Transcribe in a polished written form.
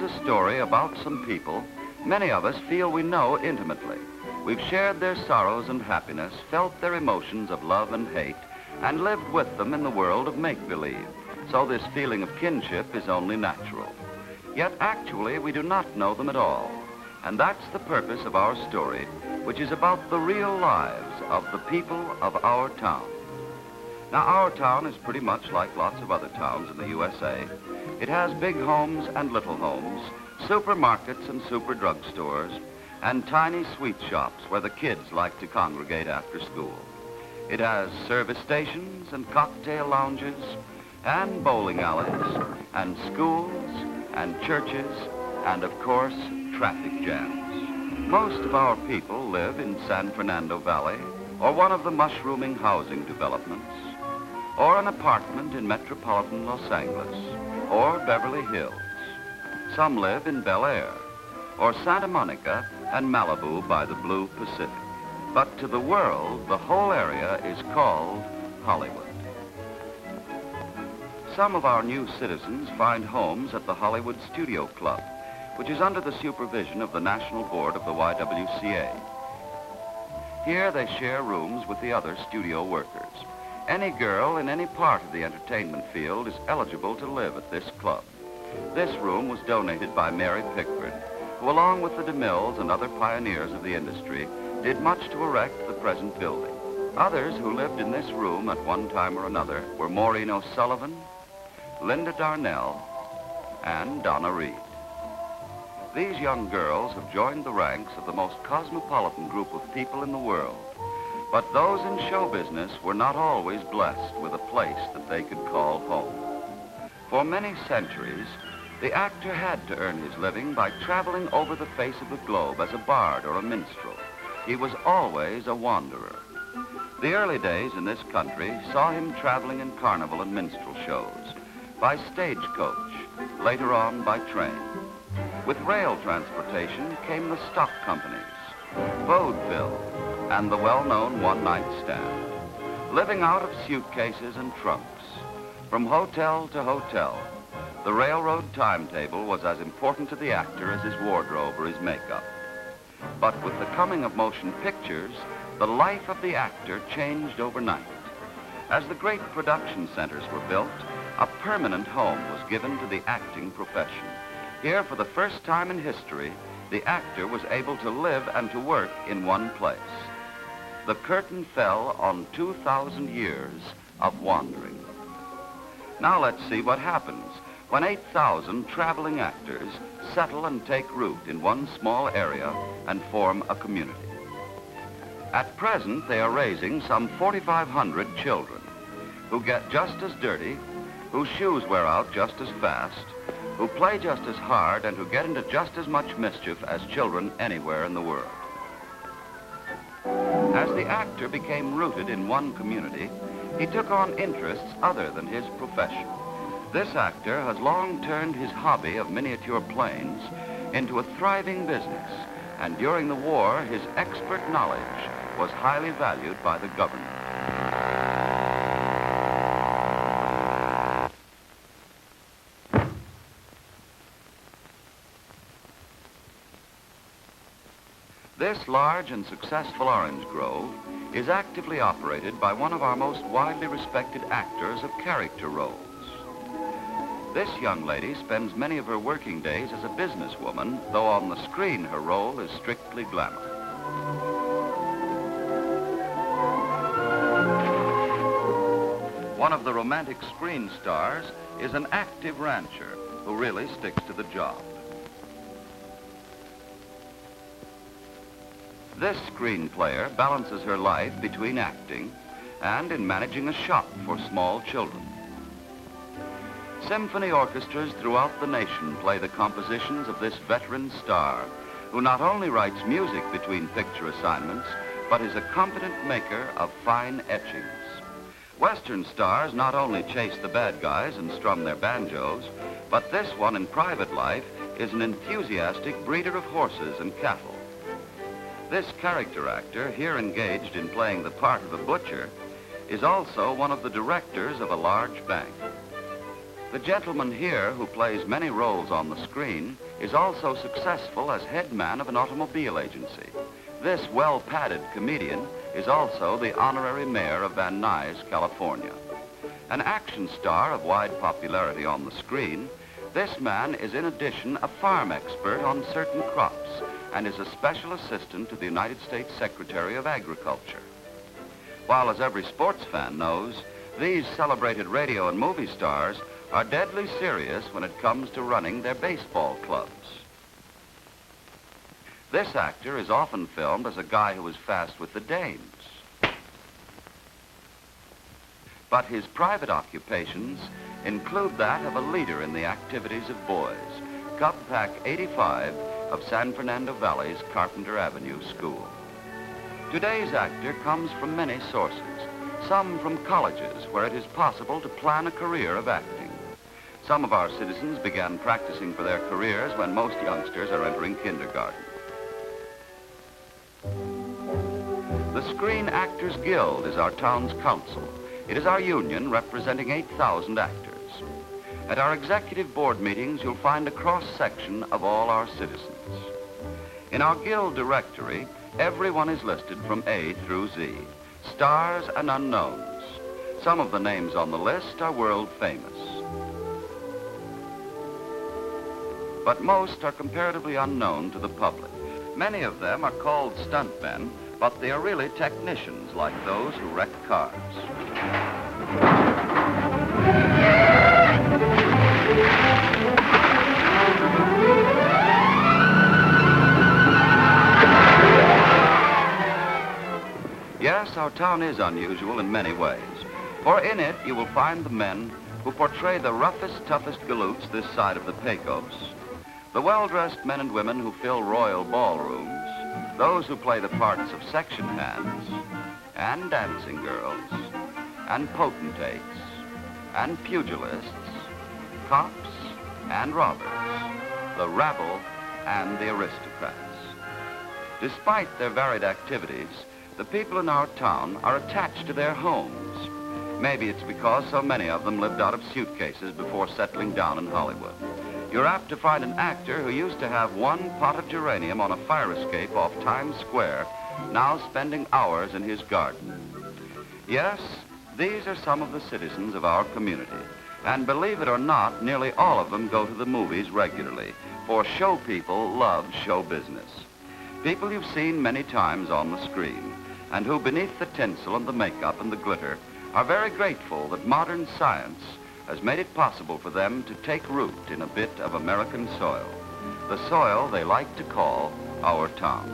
a story about some people many of us feel we know intimately. We've shared their sorrows and happiness, felt their emotions of love and hate, and lived with them in the world of make-believe. So this feeling of kinship is only natural. Yet actually we do not know them at all. And that's the purpose of our story, which is about the real lives of the people of our town. Now, our town is pretty much like lots of other towns in the USA. It has big homes and little homes, supermarkets and super drugstores, and tiny sweet shops where the kids like to congregate after school. It has service stations and cocktail lounges, and bowling alleys, and schools, and churches, and of course, traffic jams. Most of our people live in San Fernando Valley, or one of the mushrooming housing developments, or an apartment in metropolitan Los Angeles, or Beverly Hills. Some live in Bel Air, or Santa Monica and Malibu by the blue Pacific. But to the world, the whole area is called Hollywood. Some of our new citizens find homes at the Hollywood Studio Club, which is under the supervision of the National Board of the YWCA. Here they share rooms with the other studio workers. Any girl in any part of the entertainment field is eligible to live at this club. This room was donated by Mary Pickford, who, along with the DeMilles and other pioneers of the industry, did much to erect the present building. Others who lived in this room at one time or another were Maureen O'Sullivan, Linda Darnell, and Donna Reed. These young girls have joined the ranks of the most cosmopolitan group of people in the world. But those in show business were not always blessed with a place that they could call home. For many centuries, the actor had to earn his living by traveling over the face of the globe as a bard or a minstrel. He was always a wanderer. The early days in this country saw him traveling in carnival and minstrel shows, by stagecoach, later on by train. With rail transportation came the stock companies, vaudeville, and the well-known one-night stand. Living out of suitcases and trunks, from hotel to hotel, the railroad timetable was as important to the actor as his wardrobe or his makeup. But with the coming of motion pictures, the life of the actor changed overnight. As the great production centers were built, a permanent home was given to the acting profession. Here, for the first time in history, the actor was able to live and to work in one place. The curtain fell on 2,000 years of wandering. Now let's see what happens when 8,000 traveling actors settle and take root in one small area and form a community. At present, they are raising some 4,500 children who get just as dirty, whose shoes wear out just as fast, who play just as hard, and who get into just as much mischief as children anywhere in the world. As the actor became rooted in one community, he took on interests other than his profession. This actor has long turned his hobby of miniature planes into a thriving business, and during the war, his expert knowledge was highly valued by the government. This large and successful orange grove is actively operated by one of our most widely respected actors of character roles. This young lady spends many of her working days as a businesswoman, though on the screen her role is strictly glamour. One of the romantic screen stars is an active rancher who really sticks to the job. This screen player balances her life between acting and in managing a shop for small children. Symphony orchestras throughout the nation play the compositions of this veteran star, who not only writes music between picture assignments, but is a competent maker of fine etchings. Western stars not only chase the bad guys and strum their banjos, but this one in private life is an enthusiastic breeder of horses and cattle. This character actor, here engaged in playing the part of a butcher, is also one of the directors of a large bank. The gentleman here, who plays many roles on the screen, is also successful as head man of an automobile agency. This well-padded comedian is also the honorary mayor of Van Nuys, California. An action star of wide popularity on the screen, this man is in addition a farm expert on certain crops and is a special assistant to the United States Secretary of Agriculture. While, as every sports fan knows, these celebrated radio and movie stars are deadly serious when it comes to running their baseball clubs. This actor is often filmed as a guy who is fast with the dames. But his private occupations include that of a leader in the activities of boys, Cub Pack 85 of San Fernando Valley's Carpenter Avenue School. Today's actor comes from many sources, some from colleges where it is possible to plan a career of acting. Some of our citizens began practicing for their careers when most youngsters are entering kindergarten. The Screen Actors Guild is our town's council. It is our union representing 8,000 actors. At our executive board meetings, you'll find a cross-section of all our citizens. In our guild directory, everyone is listed from A through Z, stars and unknowns. Some of the names on the list are world famous. But most are comparatively unknown to the public. Many of them are called stuntmen, but they are really technicians like those who wreck cars. Yes, our town is unusual in many ways, for in it you will find the men who portray the roughest, toughest galoots this side of the Pecos, the well-dressed men and women who fill royal ballrooms, those who play the parts of section hands, and dancing girls, and potentates, and pugilists, cops and robbers, the rabble and the aristocrats. Despite their varied activities, the people in our town are attached to their homes. Maybe it's because so many of them lived out of suitcases before settling down in Hollywood. You're apt to find an actor who used to have one pot of geranium on a fire escape off Times Square, now spending hours in his garden. Yes, these are some of the citizens of our community. And believe it or not, nearly all of them go to the movies regularly, for show people love show business. People you've seen many times on the screen, and who beneath the tinsel and the makeup and the glitter are very grateful that modern science has made it possible for them to take root in a bit of American soil, the soil they like to call our town.